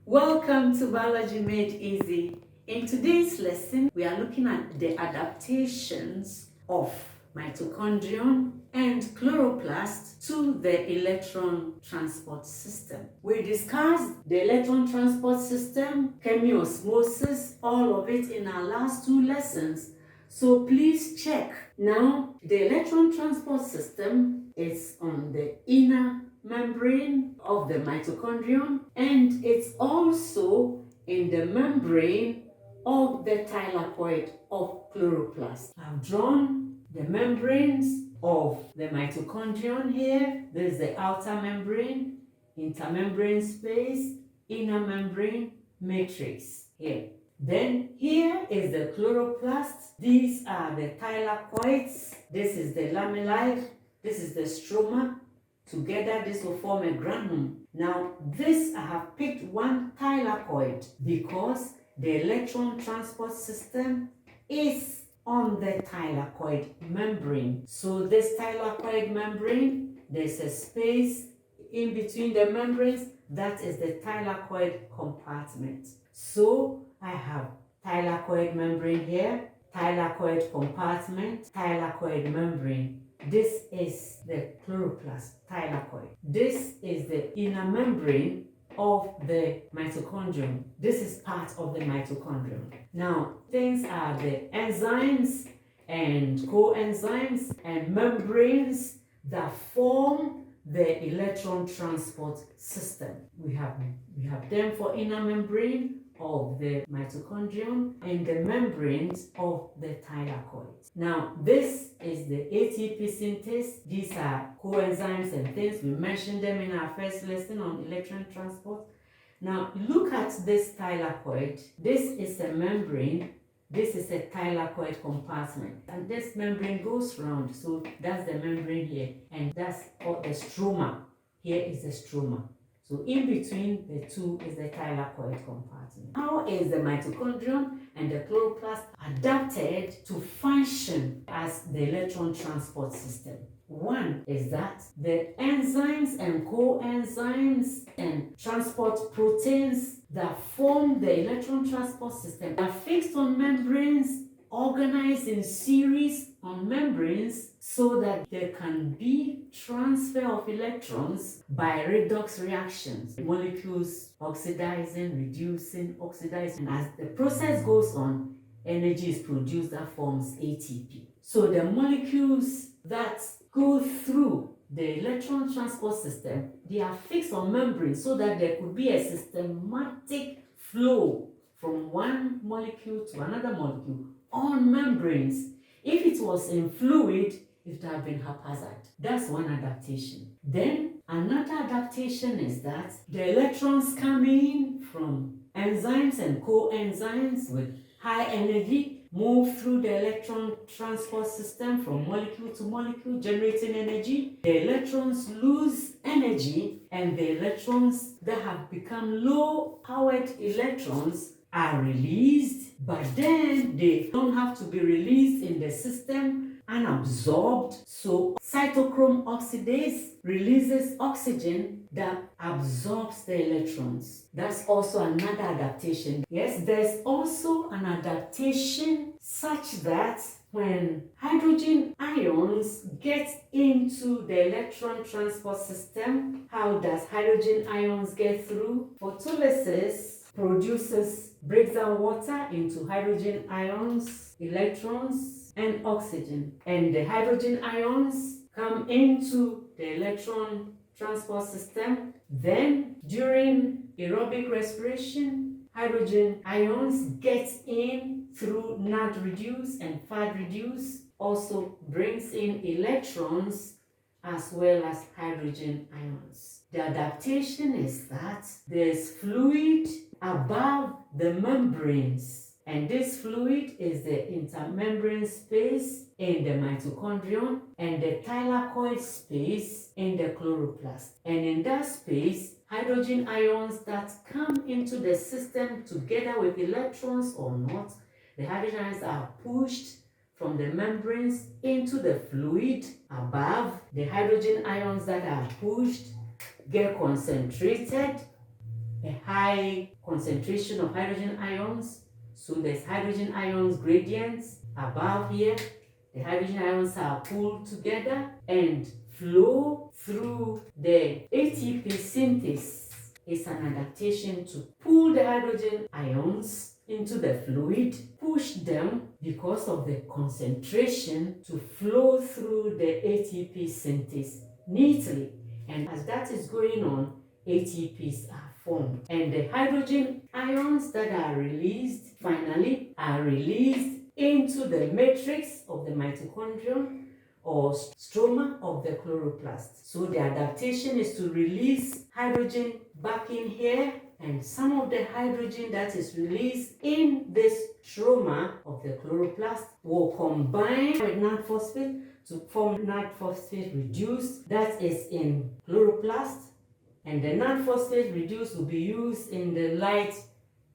Welcome to Biology Made Easy. In today's lesson, we are looking at the adaptations of mitochondrion and chloroplast to the electron transport system. We discussed the electron transport system, chemiosmosis, all of it in our last two lessons. So please check. Now, the electron transport system is on the inner membrane of the mitochondrion, and it's also in the membrane of the thylakoid of chloroplast. I've drawn the membranes of the mitochondrion here. There's the outer membrane, intermembrane space, inner membrane, matrix here. Then here is the chloroplast. These are the thylakoids. This is the lamellae. This is the stroma. Together, this will form a granum. Now, this I have picked one thylakoid because the electron transport system is on the thylakoid membrane. So this thylakoid membrane, there's a space in between the membranes. That is the thylakoid compartment. So I have thylakoid membrane here, thylakoid compartment, thylakoid membrane. This is the chloroplast, thylakoid. This is the inner membrane of the mitochondrion. This is part of the mitochondrion. Now, things are the enzymes and coenzymes and membranes that form the electron transport system. We have them for inner membrane of the mitochondrion and the membranes of the thylakoid. Now, this is the ATP synthase. These are coenzymes and things. We mentioned them in our first lesson on electron transport. Now, look at this thylakoid. This is a membrane. This is a thylakoid compartment. And this membrane goes round. So that's the membrane here. And that's called the stroma. Here is the stroma. So in between the two is the thylakoid compartment. How is the mitochondrion and the chloroplast adapted to function as the electron transport system? One is that the enzymes and coenzymes and transport proteins that form the electron transport system are fixed on membranes, organized in series on membranes so that there can be transfer of electrons by redox reactions. Molecules oxidizing, reducing, oxidizing. As the process goes on, energy is produced that forms ATP. So the molecules that go through the electron transport system, they are fixed on membranes so that there could be a systematic flow from one molecule to another molecule on membranes. If it was in fluid, it would have been haphazard. That's one adaptation. Then another adaptation is that the electrons come in from enzymes and coenzymes with high energy, move through the electron transport system from molecule to molecule, generating energy. The electrons lose energy, and the electrons that have become low-powered electrons are released, but then they don't have to be released in the system unabsorbed. So cytochrome oxidase releases oxygen that absorbs the electrons. That's also another adaptation. Yes, there's also an adaptation such that when hydrogen ions get into the electron transport system, how does hydrogen ions get through? Photolysis breaks down water into hydrogen ions, electrons, and oxygen. And the hydrogen ions come into the electron transport system. Then, during aerobic respiration, hydrogen ions get in through NAD reduce and FAD reduce, also brings in electrons as well as hydrogen ions. The adaptation is that there's fluid above the membranes, and this fluid is the intermembrane space in the mitochondrion and the thylakoid space in the chloroplast. And in that space, hydrogen ions that come into the system together with electrons or not, the hydrogen ions are pushed from the membranes into the fluid above. The hydrogen ions that are pushed get concentrated a high concentration of hydrogen ions. So there's hydrogen ions gradients above here. The hydrogen ions are pulled together and flow through the ATP synthase. It's an adaptation to pull the hydrogen ions into the fluid, push them because of the concentration to flow through the ATP synthase neatly. And as that is going on, ATPs are formed. And the hydrogen ions that are released finally are released into the matrix of the mitochondrion or stroma of the chloroplast. So the adaptation is to release hydrogen back in here, and some of the hydrogen that is released in this stroma of the chloroplast will combine with NAD-phosphate to form NAD-phosphate reduced that is in chloroplast, and the NAD-phosphate reduced will be used in the light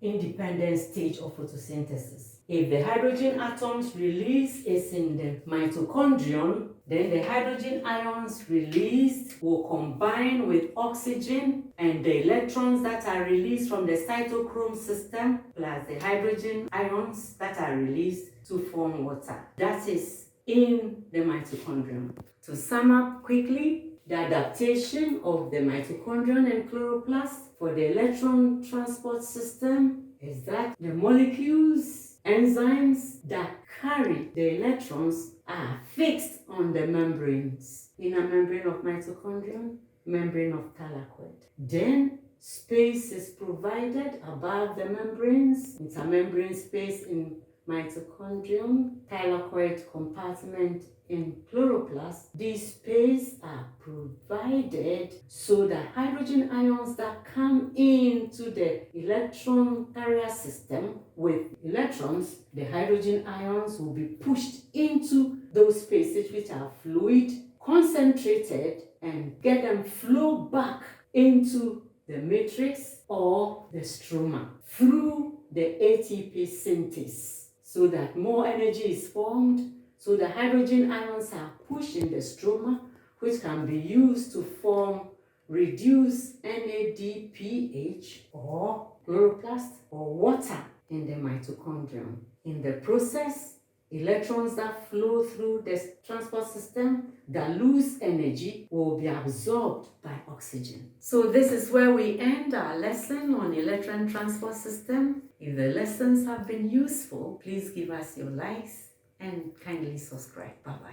independent stage of photosynthesis. If the hydrogen atoms released is in the mitochondrion, then the hydrogen ions released will combine with oxygen and the electrons that are released from the cytochrome system plus the hydrogen ions that are released to form water. That is in the mitochondrion. To sum up quickly, the adaptation of the mitochondrion and chloroplast for the electron transport system is that the molecules, enzymes that carry the electrons are fixed on the membranes. Inner membrane of mitochondrion, membrane of thylakoid. Then space is provided above the membranes, intermembrane space in mitochondrion, thylakoid compartment in chloroplast. These space are provided so that hydrogen ions that come into the electron carrier system with electrons, the hydrogen ions will be pushed into those spaces which are fluid, concentrated, and get them flow back into the matrix or the stroma through the ATP synthase, so that more energy is formed, so the hydrogen ions are pushed in the stroma, which can be used to form reduced NADPH or chloroplast or water in the mitochondrion. In the process, electrons that flow through the transport system that lose energy will be absorbed by oxygen. So this is where we end our lesson on electron transport system. If the lessons have been useful, please give us your likes and kindly subscribe. Bye-bye.